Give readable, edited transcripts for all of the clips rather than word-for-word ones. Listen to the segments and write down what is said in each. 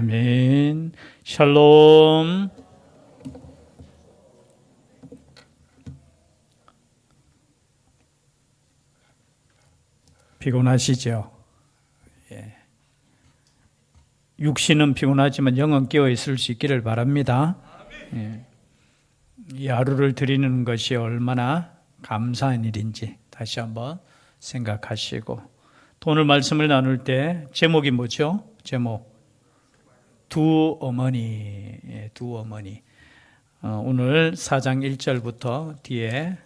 아멘. 샬롬. 피곤하시죠? 예. 육신은 피곤하지만 영은 깨어 있을 수 있기를 바랍니다. 예. 이 하루를 드리는 것이 얼마나 감사한 일인지 다시 한번 생각하시고, 또 오늘 말씀을 나눌 때 제목이 뭐죠? 제목 두 어머니. 예, 두 어머니. 오늘 4장 1절부터 뒤에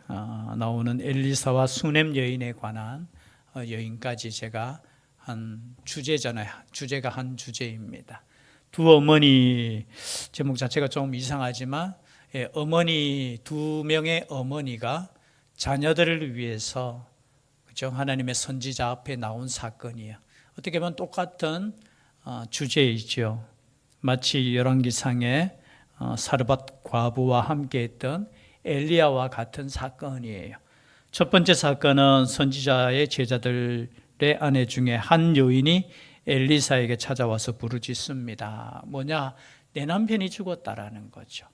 나오는 엘리사와 수넴 여인에 관한 여인까지 제가 한 주제잖아요. 주제가 한 주제입니다. 두 어머니, 제목 자체가 좀 이상하지만 어머니, 두 명의 어머니가 자녀들을 위해서, 그죠? 하나님의 선지자 앞에 나온 사건이에요. 어떻게 보면 똑같은 주제이죠. 마치 열왕기상에 사르밧 과부와 함께했던 엘리야와 같은 사건이에요. 첫 번째 사건은 선지자의 제자들의 아내 중에 한 여인이 엘리사에게 찾아와서 부르짖습니다. 뭐냐? 내 남편이 죽었다라는 거죠.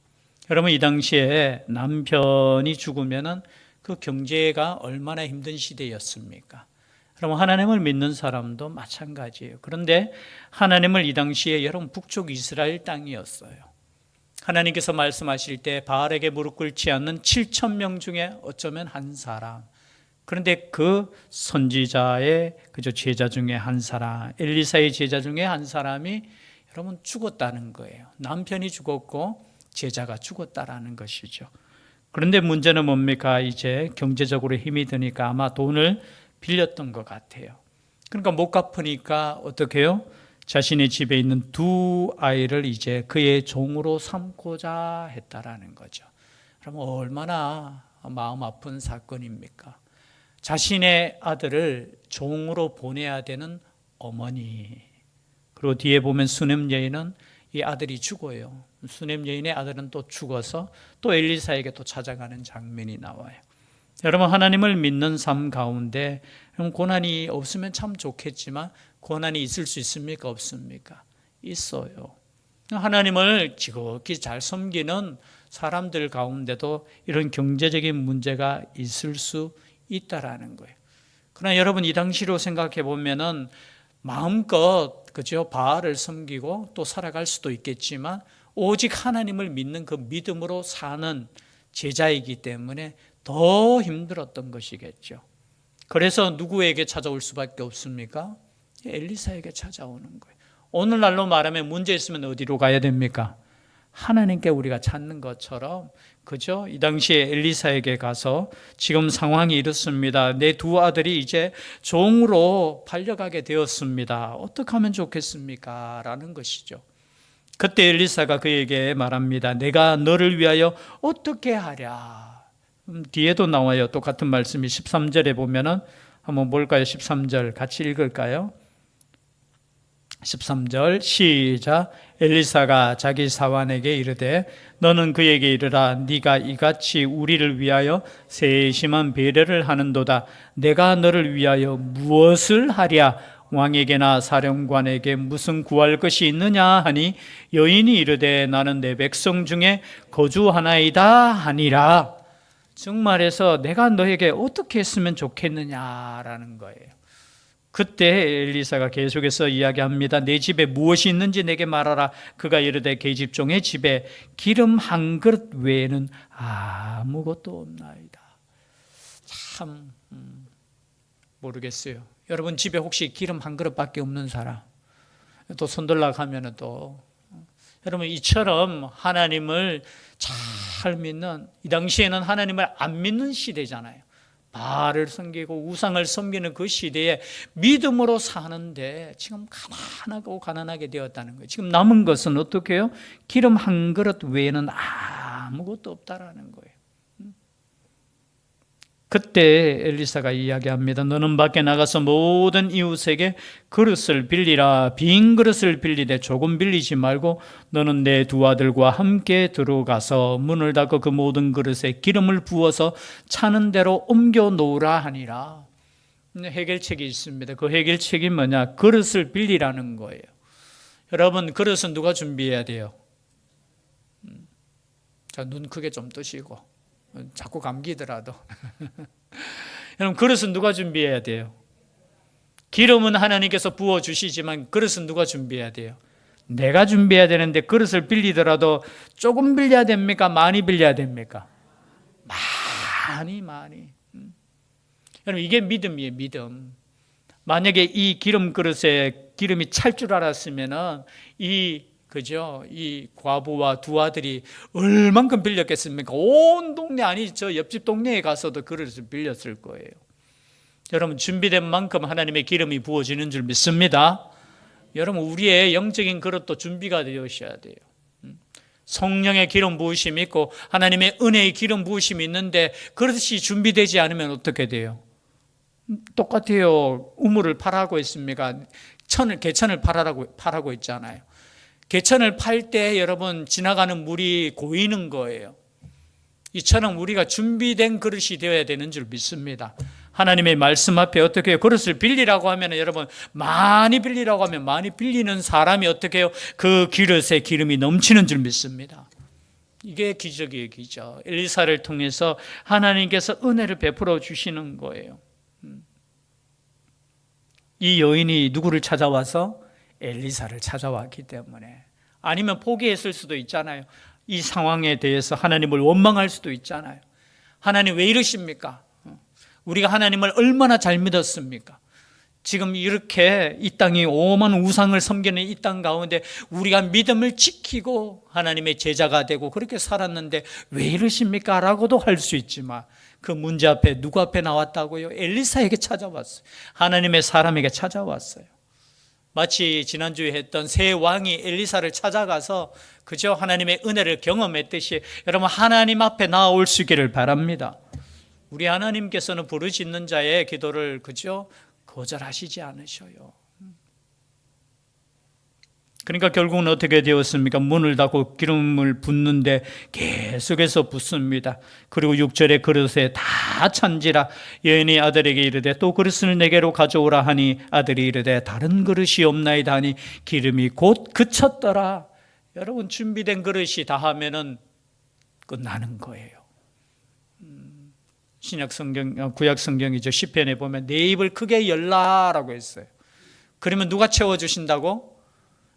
여러분, 이 당시에 남편이 죽으면은 그 경제가 얼마나 힘든 시대였습니까? 그럼 하나님을 믿는 사람도 마찬가지예요. 그런데 하나님을 이 당시에 여러분 북쪽 이스라엘 땅이었어요. 하나님께서 말씀하실 때 바알에게 무릎 꿇지 않는 7,000명 중에 어쩌면 한 사람, 그런데 그 선지자의 제자 중에 한 사람, 엘리사의 제자 중에 한 사람이 여러분 죽었다는 거예요. 남편이 죽었고 제자가 죽었다라는 것이죠. 그런데 문제는 뭡니까? 이제 경제적으로 힘이 드니까 아마 돈을 빌렸던 것 같아요. 그러니까 못 갚으니까 어떻게 해요? 자신의 집에 있는 두 아이를 이제 그의 종으로 삼고자 했다라는 거죠. 그럼 얼마나 마음 아픈 사건입니까? 자신의 아들을 종으로 보내야 되는 어머니. 그리고 뒤에 보면 수넴 여인은 이 아들이 죽어요. 수넴 여인의 아들은 또 죽어서 또 엘리사에게 또 찾아가는 장면이 나와요. 여러분, 하나님을 믿는 삶 가운데 고난이 없으면 참 좋겠지만 고난이 있을 수 있습니까? 없습니까? 있어요. 하나님을 지극히 잘 섬기는 사람들 가운데도 이런 경제적인 문제가 있을 수 있다라는 거예요. 그러나 여러분, 이 당시로 생각해 보면은 마음껏 그죠? 바알을 섬기고 또 살아갈 수도 있겠지만 오직 하나님을 믿는 그 믿음으로 사는 제자이기 때문에 더 힘들었던 것이겠죠. 그래서 누구에게 찾아올 수밖에 없습니까? 엘리사에게 찾아오는 거예요. 오늘날로 말하면 문제 있으면 어디로 가야 됩니까? 하나님께 우리가 찾는 것처럼, 그죠? 이 당시에 엘리사에게 가서 지금 상황이 이렇습니다. 내 두 아들이 이제 종으로 팔려가게 되었습니다. 어떻게 하면 좋겠습니까? 라는 것이죠. 그때 엘리사가 그에게 말합니다. 내가 너를 위하여 어떻게 하랴? 뒤에도 나와요. 똑같은 말씀이 13절에 보면은 한번 볼까요? 13절 같이 읽을까요? 13절 시작. 엘리사가 자기 사환에게 이르되 너는 그에게 이르라. 네가 이같이 우리를 위하여 세심한 배려를 하는도다. 내가 너를 위하여 무엇을 하랴? 왕에게나 사령관에게 무슨 구할 것이 있느냐 하니 여인이 이르되 나는 내 백성 중에 거주하나이다 하니라. 즉 말해서 내가 너에게 어떻게 했으면 좋겠느냐라는 거예요. 그때 엘리사가 계속해서 이야기합니다. 내 집에 무엇이 있는지 내게 말하라. 그가 이르되 계집종의 집에 기름 한 그릇 외에는 아무것도 없나이다. 참 모르겠어요. 여러분 집에 혹시 기름 한 그릇밖에 없는 사람, 또 손들라 하면은 또 여러분 이처럼 하나님을 잘 믿는, 이 당시에는 하나님을 안 믿는 시대잖아요. 바알을 섬기고 우상을 섬기는 그 시대에 믿음으로 사는데 지금 가난하게 되었다는 거예요. 지금 남은 것은 어떻게 해요? 기름 한 그릇 외에는 아무것도 없다라는 거예요. 그때 엘리사가 이야기합니다. 너는 밖에 나가서 모든 이웃에게 그릇을 빌리라. 빈 그릇을 빌리되 조금 빌리지 말고 너는 내 두 아들과 함께 들어가서 문을 닫고 그 모든 그릇에 기름을 부어서 차는 대로 옮겨 놓으라 하니라. 해결책이 있습니다. 그 해결책이 뭐냐? 그릇을 빌리라는 거예요. 여러분, 그릇은 누가 준비해야 돼요? 자, 눈 크게 좀 뜨시고, 자꾸 감기더라도. 여러분, 그릇은 누가 준비해야 돼요? 기름은 하나님께서 부어주시지만 그릇은 누가 준비해야 돼요? 내가 준비해야 되는데, 그릇을 빌리더라도 조금 빌려야 됩니까? 많이 빌려야 됩니까? 많이. 여러분, 이게 믿음이에요, 믿음. 만약에 이 기름 그릇에 기름이 찰 줄 알았으면은 이 과부와 두 아들이 얼만큼 빌렸겠습니까? 온 동네, 아니 저 옆집 동네에 가서도 그릇을 빌렸을 거예요. 여러분, 준비된 만큼 하나님의 기름이 부어지는 줄 믿습니다. 여러분, 우리의 영적인 그릇도 준비가 되어셔야 돼요. 성령의 기름 부으심이 있고 하나님의 은혜의 기름 부으심이 있는데 그릇이 준비되지 않으면 어떻게 돼요? 똑같아요. 우물을 파라고 했습니까? 개천을 파라고 했잖아요. 개천을 팔 때 여러분, 지나가는 물이 고이는 거예요. 이처럼 우리가 준비된 그릇이 되어야 되는 줄 믿습니다. 하나님의 말씀 앞에 어떻게 해요? 그릇을 빌리라고 하면 여러분, 많이 빌리라고 하면 많이 빌리는 사람이 어떻게 해요? 그 그릇에 기름이 넘치는 줄 믿습니다. 이게 기적이에요, 기적. 엘리사를 통해서 하나님께서 은혜를 베풀어 주시는 거예요. 이 여인이 누구를 찾아와서? 엘리사를 찾아왔기 때문에. 아니면 포기했을 수도 있잖아요. 이 상황에 대해서 하나님을 원망할 수도 있잖아요. 하나님 왜 이러십니까? 우리가 하나님을 얼마나 잘 믿었습니까? 지금 이렇게 이 땅이 오만 우상을 섬기는 이 땅 가운데 우리가 믿음을 지키고 하나님의 제자가 되고 그렇게 살았는데 왜 이러십니까? 라고도 할 수 있지만 그 문제 앞에 누구 앞에 나왔다고요? 엘리사에게 찾아왔어요. 하나님의 사람에게 찾아왔어요. 마치 지난주에 했던 새 왕이 엘리사를 찾아가서 그저 하나님의 은혜를 경험했듯이 여러분, 하나님 앞에 나올 수 있기를 바랍니다. 우리 하나님께서는 부르짖는 자의 기도를 그저 거절하시지 않으셔요. 그러니까 결국은 어떻게 되었습니까? 문을 닫고 기름을 붓는데 계속해서 붓습니다. 그리고 6절에 그릇에 다 찬지라 여인이 아들에게 이르되 또 그릇을 내게로 가져오라 하니 아들이 이르되 다른 그릇이 없나이다 하니 기름이 곧 그쳤더라. 여러분, 준비된 그릇이 다 하면은 끝나는 거예요. 구약 성경이죠. 시편에 보면 내 입을 크게 열라라고 했어요. 그러면 누가 채워주신다고?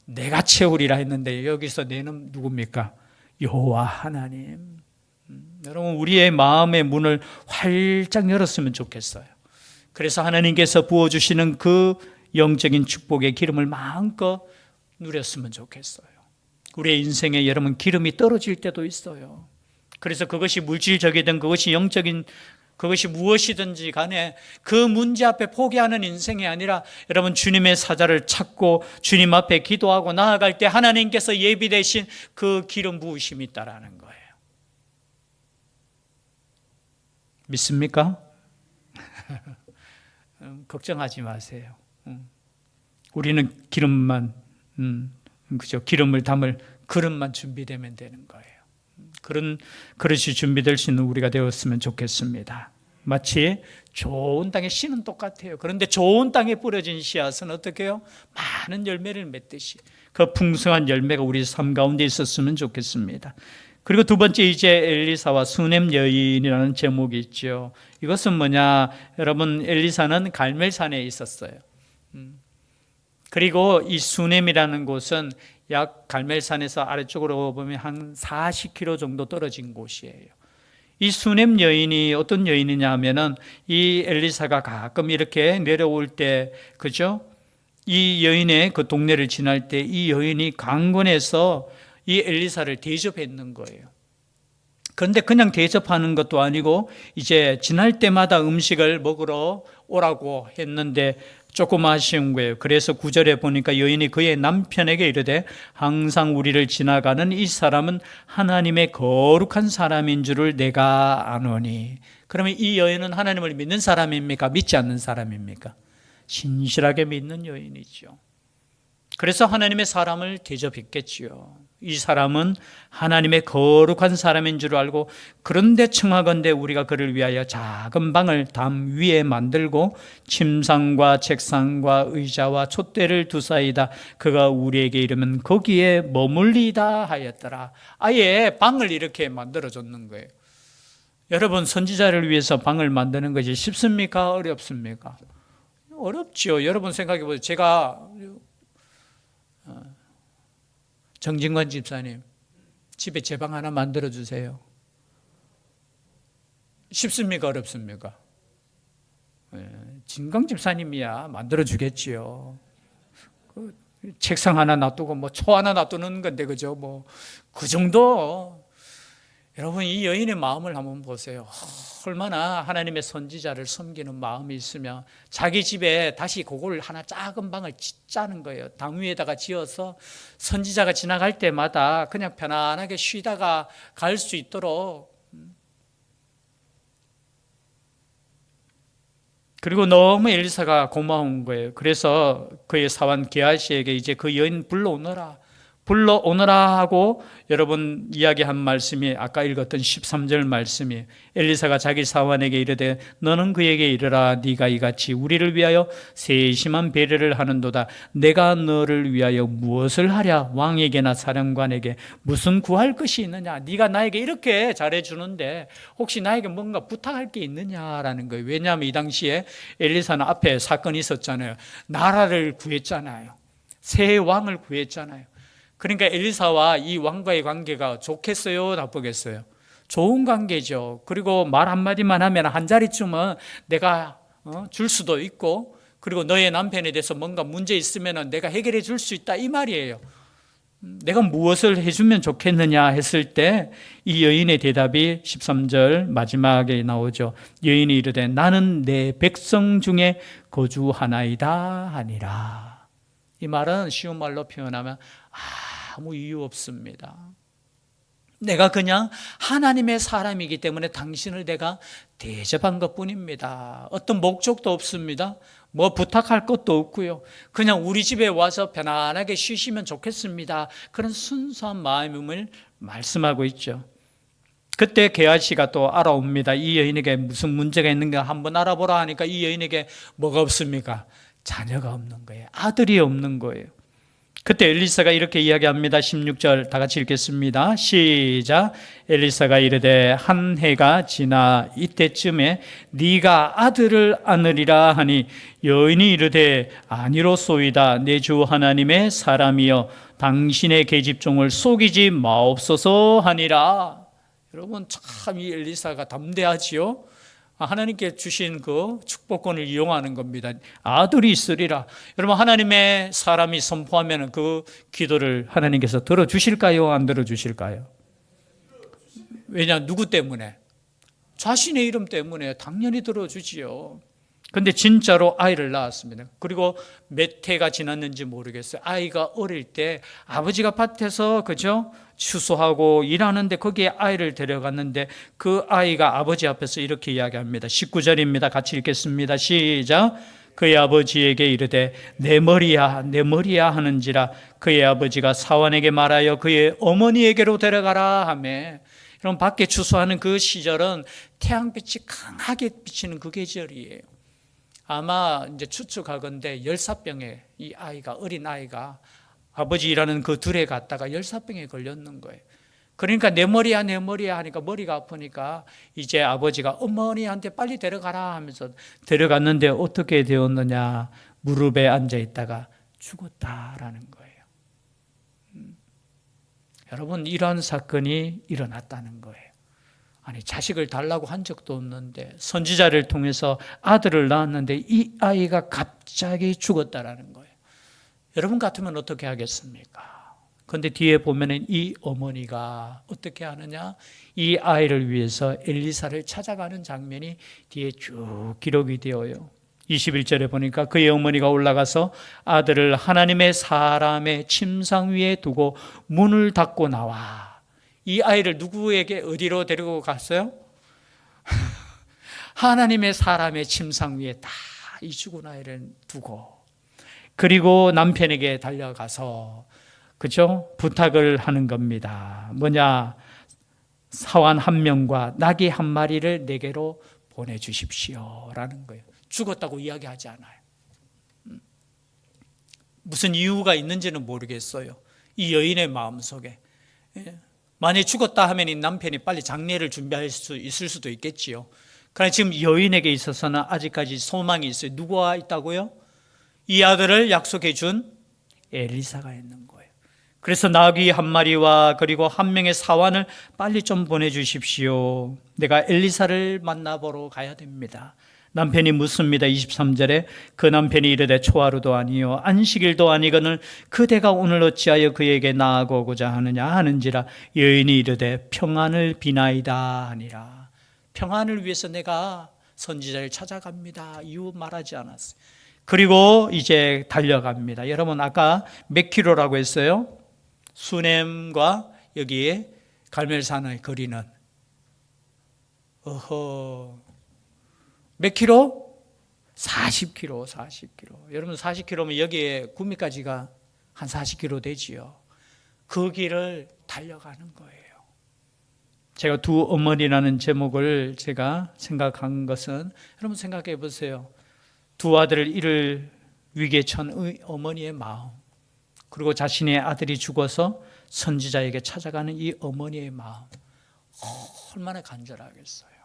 내가 채우리라 했는데 여기서 내는 누굽니까? 여호와 하나님. 여러분, 우리의 마음의 문을 활짝 열었으면 좋겠어요. 그래서 하나님께서 부어주시는 그 영적인 축복의 기름을 마음껏 누렸으면 좋겠어요. 우리의 인생에 여러분, 기름이 떨어질 때도 있어요. 그래서 그것이 물질적이든 그것이 영적인 그것이 무엇이든지 간에 그 문제 앞에 포기하는 인생이 아니라 여러분, 주님의 사자를 찾고 주님 앞에 기도하고 나아갈 때 하나님께서 예비되신 그 기름 부으심이 있다라는 거예요. 믿습니까? 걱정하지 마세요. 우리는 기름만 기름을 담을 그릇만 준비되면 되는 거예요. 그런 그릇이 준비될 수 있는 우리가 되었으면 좋겠습니다. 마치 좋은 땅의 씨는 똑같아요. 그런데 좋은 땅에 뿌려진 씨앗은 어떻게 해요? 많은 열매를 맺듯이 그 풍성한 열매가 우리 삶 가운데 있었으면 좋겠습니다. 그리고 두 번째, 이제 엘리사와 수넴 여인이라는 제목이 있죠. 이것은 뭐냐? 여러분, 엘리사는 갈멜산에 있었어요. 그리고 이 수넴이라는 곳은 약 갈멜산에서 아래쪽으로 보면 한 40km 정도 떨어진 곳이에요. 이 수넴 여인이 어떤 여인이냐 하면은 이 엘리사가 가끔 이렇게 내려올 때, 그죠? 이 여인의 그 동네를 지날 때 이 여인이 강권해서 이 엘리사를 대접했는 거예요. 그런데 그냥 대접하는 것도 아니고 이제 지날 때마다 음식을 먹으러 오라고 했는데 조금 아쉬운 거예요. 그래서 9절에 보니까 여인이 그의 남편에게 이르되 항상 우리를 지나가는 이 사람은 하나님의 거룩한 사람인 줄을 내가 아노니. 그러면 이 여인은 하나님을 믿는 사람입니까? 믿지 않는 사람입니까? 신실하게 믿는 여인이죠. 그래서 하나님의 사람을 대접했겠지요. 이 사람은 하나님의 거룩한 사람인 줄 알고, 그런데 청하건대 우리가 그를 위하여 작은 방을 담 위에 만들고 침상과 책상과 의자와 촛대를 두사이다. 그가 우리에게 이르면 거기에 머물리다 하였더라. 아예 방을 이렇게 만들어줬는 거예요. 여러분, 선지자를 위해서 방을 만드는 것이 쉽습니까? 어렵습니까? 어렵죠. 여러분 생각해 보세요. 제가 정진관 집사님 집에 제 방 하나 만들어 주세요. 쉽습니까? 어렵습니까? 진강 집사님이야 만들어 주겠지요. 책상 하나 놔두고 뭐 초 하나 놔두는 건데, 그죠? 뭐 그 정도. 여러분, 이 여인의 마음을 한번 보세요. 얼마나 하나님의 선지자를 섬기는 마음이 있으면 자기 집에 다시 그걸 하나 작은 방을 짓자는 거예요. 당 위에다가 지어서 선지자가 지나갈 때마다 그냥 편안하게 쉬다가 갈 수 있도록. 그리고 너무 엘리사가 고마운 거예요. 그래서 그의 사환 게하시에게 이제 그 여인 불러오너라 하고, 여러분 이야기한 말씀이 아까 읽었던 13절 말씀이, 엘리사가 자기 사환에게 이르되 너는 그에게 이르라. 네가 이같이 우리를 위하여 세심한 배려를 하는도다. 내가 너를 위하여 무엇을 하랴? 왕에게나 사령관에게 무슨 구할 것이 있느냐? 네가 나에게 이렇게 잘해주는데 혹시 나에게 뭔가 부탁할 게 있느냐라는 거예요. 왜냐하면 이 당시에 엘리사는 앞에 사건이 있었잖아요. 나라를 구했잖아요. 새 왕을 구했잖아요. 그러니까 엘리사와 이 왕과의 관계가 좋겠어요? 나쁘겠어요? 좋은 관계죠. 그리고 말 한마디만 하면 한 자리쯤은 내가 줄 수도 있고, 그리고 너의 남편에 대해서 뭔가 문제 있으면 내가 해결해 줄 수 있다, 이 말이에요. 내가 무엇을 해주면 좋겠느냐 했을 때 이 여인의 대답이 13절 마지막에 나오죠. 여인이 이르되 나는 내 백성 중에 거주하나이다 하니라. 이 말은 쉬운 말로 표현하면 아무 이유 없습니다. 내가 그냥 하나님의 사람이기 때문에 당신을 내가 대접한 것뿐입니다. 어떤 목적도 없습니다. 뭐 부탁할 것도 없고요. 그냥 우리 집에 와서 편안하게 쉬시면 좋겠습니다. 그런 순수한 마음을 말씀하고 있죠. 그때 게하시가 또 알아옵니다. 이 여인에게 무슨 문제가 있는가 한번 알아보라 하니까 이 여인에게 뭐가 없습니까? 자녀가 없는 거예요. 아들이 없는 거예요. 그때 엘리사가 이렇게 이야기합니다. 16절 다 같이 읽겠습니다. 시작. 엘리사가 이르되 한 해가 지나 이때쯤에 네가 아들을 안으리라 하니 여인이 이르되 아니로소이다. 내 주 하나님의 사람이여 당신의 계집종을 속이지 마옵소서 하니라. 여러분, 참 이 엘리사가 담대하지요. 하나님께 주신 그 축복권을 이용하는 겁니다. 아들이 있으리라. 여러분, 하나님의 사람이 선포하면 그 기도를 하나님께서 들어주실까요? 안 들어주실까요? 왜냐? 누구 때문에? 자신의 이름 때문에 당연히 들어주지요. 근데 진짜로 아이를 낳았습니다. 그리고 몇 해가 지났는지 모르겠어요. 아이가 어릴 때 아버지가 밭에서 그죠? 추수하고 일하는데 거기에 아이를 데려갔는데 그 아이가 아버지 앞에서 이렇게 이야기합니다. 19절입니다. 같이 읽겠습니다. 시작. 그의 아버지에게 이르되 내 머리야 내 머리야 하는지라. 그의 아버지가 사환에게 말하여 그의 어머니에게로 데려가라 하며. 여러분, 밖에 추수하는 그 시절은 태양빛이 강하게 비치는 그 계절이에요. 아마 이제 추측하건대 열사병에 이 아이가, 어린 아이가 아버지 일하는 그 들에 갔다가 열사병에 걸렸는 거예요. 그러니까 내 머리야 내 머리야 하니까 머리가 아프니까 이제 아버지가 어머니한테 빨리 데려가라 하면서 데려갔는데 어떻게 되었느냐? 무릎에 앉아 있다가 죽었다라는 거예요. 여러분, 이런 사건이 일어났다는 거예요. 아니, 자식을 달라고 한 적도 없는데 선지자를 통해서 아들을 낳았는데 이 아이가 갑자기 죽었다라는 거예요. 여러분 같으면 어떻게 하겠습니까? 그런데 뒤에 보면은 이 어머니가 어떻게 하느냐? 이 아이를 위해서 엘리사를 찾아가는 장면이 뒤에 쭉 기록이 되어요. 21절에 보니까 그의 어머니가 올라가서 아들을 하나님의 사람의 침상 위에 두고 문을 닫고 나와. 이 아이를 누구에게 어디로 데리고 갔어요? 하나님의 사람의 침상 위에 다 이 죽은 아이를 두고, 그리고 남편에게 달려가서 그죠? 부탁을 하는 겁니다. 뭐냐? 사환 한 명과 나귀 한 마리를 내게로 보내주십시오라는 거예요. 죽었다고 이야기하지 않아요. 무슨 이유가 있는지는 모르겠어요. 이 여인의 마음속에. 만약에 죽었다 하면 이 남편이 빨리 장례를 준비할 수 있을 수도 있겠지요. 그러나 지금 여인에게 있어서는 아직까지 소망이 있어요. 누구와 있다고요? 이 아들을 약속해 준 엘리사가 있는 거예요. 그래서 나귀 한 마리와 그리고 한 명의 사환을 빨리 좀 보내주십시오. 내가 엘리사를 만나보러 가야 됩니다. 남편이 묻습니다. 23절에 그 남편이 이르되 초하루도 아니요 안식일도 아니거늘 그대가 오늘 어찌하여 그에게 나아가고자 하느냐 하는지라. 여인이 이르되 평안을 비나이다 하니라. 평안을 위해서 내가 선지자를 찾아갑니다. 이유 말하지 않았어요. 그리고 이제 달려갑니다. 여러분 아까 몇 킬로라고 했어요? 수넴과 여기에 갈멜산의 거리는 몇 킬로? 40킬로, 40킬로. 여러분 40킬로면 여기에 구미까지가 한 40킬로 되지요. 그 길을 달려가는 거예요. 제가 두 어머니라는 제목을 제가 생각한 것은 여러분 생각해 보세요. 두 아들을 잃을 위기에 처한 어머니의 마음, 그리고 자신의 아들이 죽어서 선지자에게 찾아가는 이 어머니의 마음, 얼마나 간절하겠어요.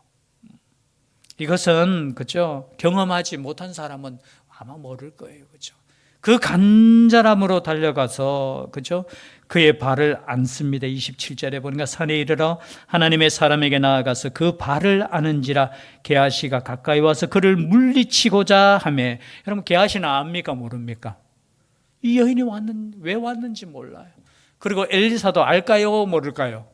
이것은 그죠? 경험하지 못한 사람은 아마 모를 거예요, 그죠? 그 간절함으로 달려가서 그죠? 그의 발을 안습니다. 27절에 보니까 산에 이르러 하나님의 사람에게 나아가서 그 발을 아는지라. 게하시가 가까이 와서 그를 물리치고자 하매. 여러분 게하시는 압니까 모릅니까? 이 여인이 왜 왔는지 몰라요. 그리고 엘리사도 알까요 모를까요?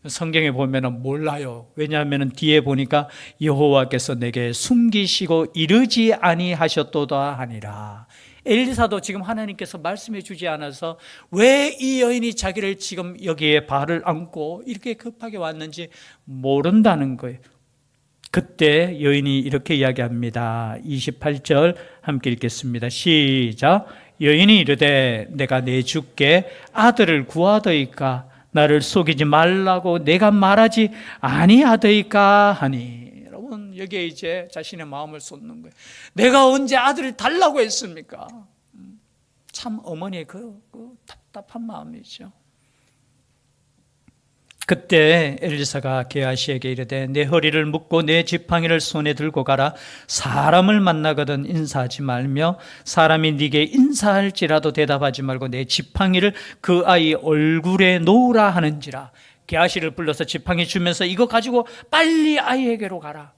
성경에 보면 몰라요. 왜냐하면 뒤에 보니까 여호와께서 내게 숨기시고 이르지 아니하셨도다 하니라. 엘리사도 지금 하나님께서 말씀해 주지 않아서 왜 이 여인이 자기를 지금 여기에 발을 안고 이렇게 급하게 왔는지 모른다는 거예요. 그때 여인이 이렇게 이야기합니다. 28절 함께 읽겠습니다. 시작. 여인이 이르되 내가 내 주께 아들을 구하더이까 나를 속이지 말라고 내가 말하지 아니하더이까 하니. 여러분 여기에 이제 자신의 마음을 쏟는 거예요. 내가 언제 아들을 달라고 했습니까? 참 어머니의 그 답답한 마음이죠. 그때 엘리사가 게하시에게 이르되 내 허리를 묶고 내 지팡이를 손에 들고 가라. 사람을 만나거든 인사하지 말며 사람이 네게 인사할지라도 대답하지 말고 내 지팡이를 그 아이 얼굴에 놓으라 하는지라. 게하시를 불러서 지팡이 주면서 이거 가지고 빨리 아이에게로 가라.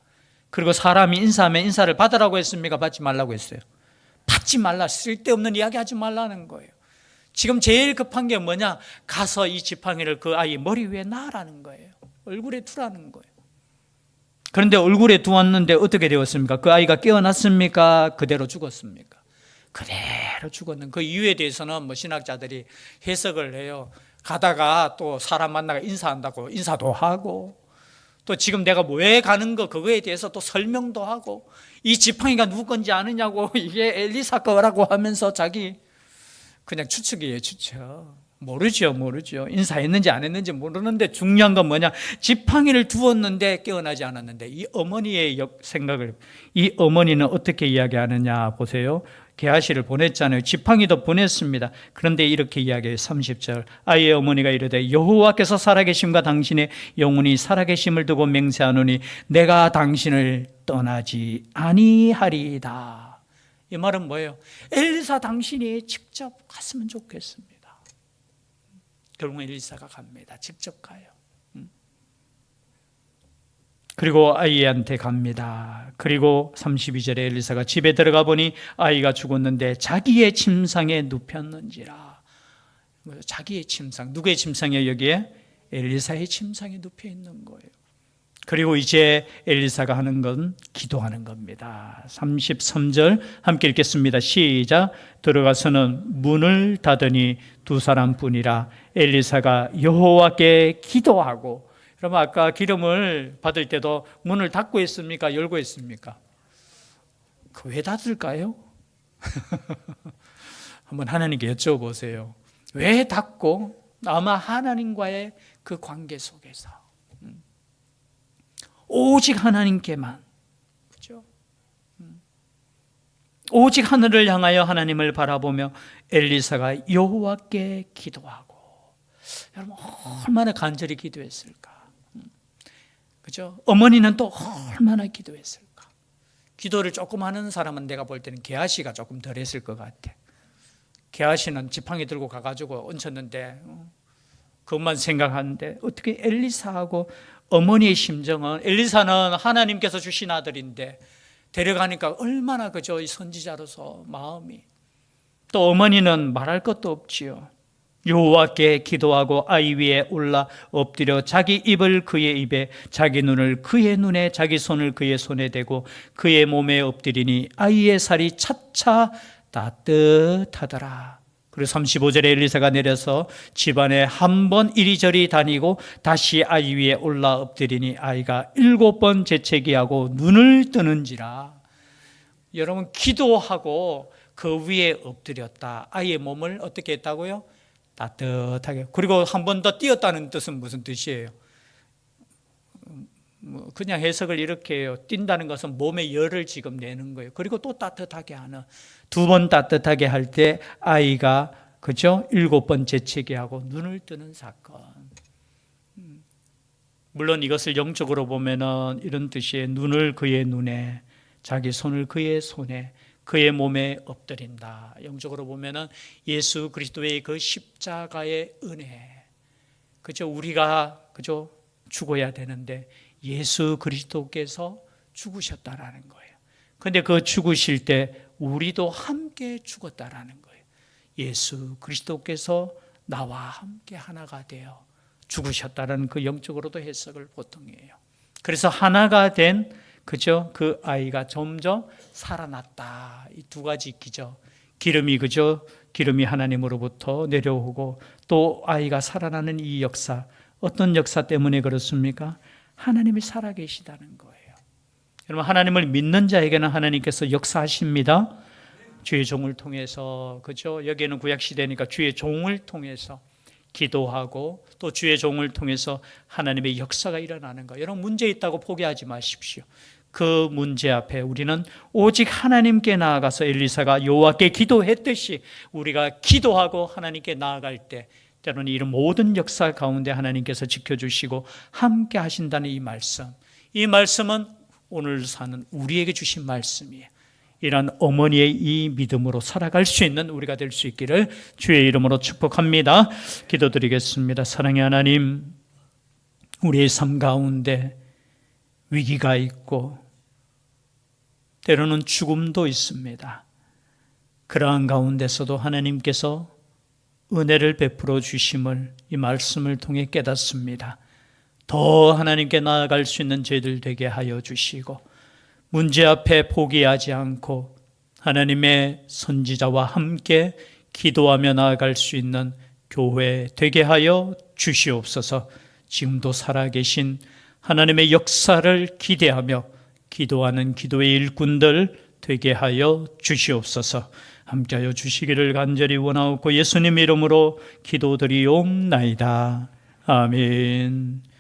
그리고 사람이 인사하면 인사를 받으라고 했습니까? 받지 말라고 했어요? 받지 말라. 쓸데없는 이야기 하지 말라는 거예요. 지금 제일 급한 게 뭐냐? 가서 이 지팡이를 그 아이 머리 위에 놔라는 거예요. 얼굴에 두라는 거예요. 그런데 얼굴에 두었는데 어떻게 되었습니까? 그 아이가 깨어났습니까? 그대로 죽었습니까? 그대로 죽었는. 그 이유에 대해서는 뭐 신학자들이 해석을 해요. 가다가 또 사람 만나가 인사한다고 인사도 하고, 또 지금 내가 왜 가는 거 그거에 대해서 또 설명도 하고, 이 지팡이가 누구 건지 아느냐고 이게 엘리사 거라고 하면서 자기 그냥 추측이에요, 추측. 모르죠. 인사했는지 안 했는지 모르는데 중요한 건 뭐냐? 지팡이를 두었는데 깨어나지 않았는데, 이 어머니의 생각을, 이 어머니는 어떻게 이야기하느냐 보세요. 게하시를 보냈잖아요. 지팡이도 보냈습니다. 그런데 이렇게 이야기해요. 30절. 아이의 어머니가 이르되 여호와께서 살아계심과 당신의 영혼이 살아계심을 두고 맹세하노니 내가 당신을 떠나지 아니하리이다. 이 말은 뭐예요? 엘리사 당신이 직접 갔으면 좋겠습니다. 결국 엘리사가 갑니다. 직접 가요. 그리고 아이한테 갑니다. 그리고 32절에 엘리사가 집에 들어가 보니 아이가 죽었는데 자기의 침상에 눕혔는지라. 자기의 침상, 누구의 침상이에요 여기에? 엘리사의 침상에 눕혀 있는 거예요. 그리고 이제 엘리사가 하는 건 기도하는 겁니다. 33절 함께 읽겠습니다. 시작. 들어가서는 문을 닫으니 두 사람뿐이라. 엘리사가 여호와께 기도하고. 여러분 아까 기름을 받을 때도 문을 닫고 했습니까? 열고 했습니까? 왜 닫을까요? 한번 하나님께 여쭤보세요. 왜 닫고? 아마 하나님과의 그 관계 속에서 오직 하나님께만, 그죠? 오직 하늘을 향하여 하나님을 바라보며 엘리사가 여호와께 기도하고, 여러분 얼마나 간절히 기도했을까? 그죠? 어머니는 또 얼마나 기도했을까? 기도를 조금 하는 사람은 내가 볼 때는 게하시가 조금 덜 했을 것 같아. 게하시는 지팡이 들고 가가지고 얹혔는데 그것만 생각하는데, 어떻게 엘리사하고 어머니의 심정은, 엘리사는 하나님께서 주신 아들인데 데려가니까 얼마나 그죠? 이 선지자로서 마음이. 또 어머니는 말할 것도 없지요. 여호와께 기도하고 아이 위에 올라 엎드려 자기 입을 그의 입에, 자기 눈을 그의 눈에, 자기 손을 그의 손에 대고 그의 몸에 엎드리니 아이의 살이 차차 따뜻하더라. 그리고 35절에 엘리사가 내려서 집안에 한 번 이리저리 다니고 다시 아이 위에 올라 엎드리니 아이가 7번 재채기하고 눈을 뜨는지라. 여러분, 기도하고 그 위에 엎드렸다. 아이의 몸을 어떻게 했다고요? 따뜻하게. 그리고 한 번 더 뛰었다는 뜻은 무슨 뜻이에요? 그냥 해석을 이렇게 해요. 뛴다는 것은 몸에 열을 지금 내는 거예요. 그리고 또 따뜻하게 하는, 2번 따뜻하게 할 때 아이가, 그죠? 7번 재채기 하고 눈을 뜨는 사건. 물론 이것을 영적으로 보면은 이런 뜻이에요. 눈을 그의 눈에, 자기 손을 그의 손에, 그의 몸에 엎드린다. 영적으로 보면은 예수 그리스도의 그 십자가의 은혜, 그죠? 우리가 그죠? 죽어야 되는데 예수 그리스도께서 죽으셨다라는 거예요. 그런데 그 죽으실 때 우리도 함께 죽었다라는 거예요. 예수 그리스도께서 나와 함께 하나가 되어 죽으셨다라는 그 영적으로도 해석을 보통 해요. 그래서 하나가 된, 그죠? 그 아이가 점점 살아났다. 이 두 가지 기죠. 기름이, 그죠? 기름이 하나님으로부터 내려오고 또 아이가 살아나는 이 역사, 어떤 역사 때문에 그렇습니까? 하나님이 살아계시다는 거예요. 여러분, 하나님을 믿는 자에게는 하나님께서 역사하십니다. 주의 종을 통해서, 그죠? 여기에는 구약시대니까 주의 종을 통해서 기도하고 또 주의 종을 통해서 하나님의 역사가 일어나는 거. 여러분, 문제 있다고 포기하지 마십시오. 그 문제 앞에 우리는 오직 하나님께 나아가서 엘리사가 여호와께 기도했듯이 우리가 기도하고 하나님께 나아갈 때 때로는 이런 모든 역사 가운데 하나님께서 지켜주시고 함께 하신다는 이 말씀, 이 말씀은 오늘 사는 우리에게 주신 말씀이에요. 이런 어머니의 이 믿음으로 살아갈 수 있는 우리가 될 수 있기를 주의 이름으로 축복합니다. 기도드리겠습니다. 사랑의 하나님, 우리의 삶 가운데 위기가 있고 때로는 죽음도 있습니다. 그러한 가운데서도 하나님께서 은혜를 베풀어 주심을 이 말씀을 통해 깨닫습니다. 더 하나님께 나아갈 수 있는 저희들 되게 하여 주시고 문제 앞에 포기하지 않고 하나님의 선지자와 함께 기도하며 나아갈 수 있는 교회 되게 하여 주시옵소서. 지금도 살아계신 하나님의 역사를 기대하며 기도하는 기도의 일꾼들 되게 하여 주시옵소서. 함께하여 주시기를 간절히 원하옵고 예수님 이름으로 기도드리옵나이다. 아멘.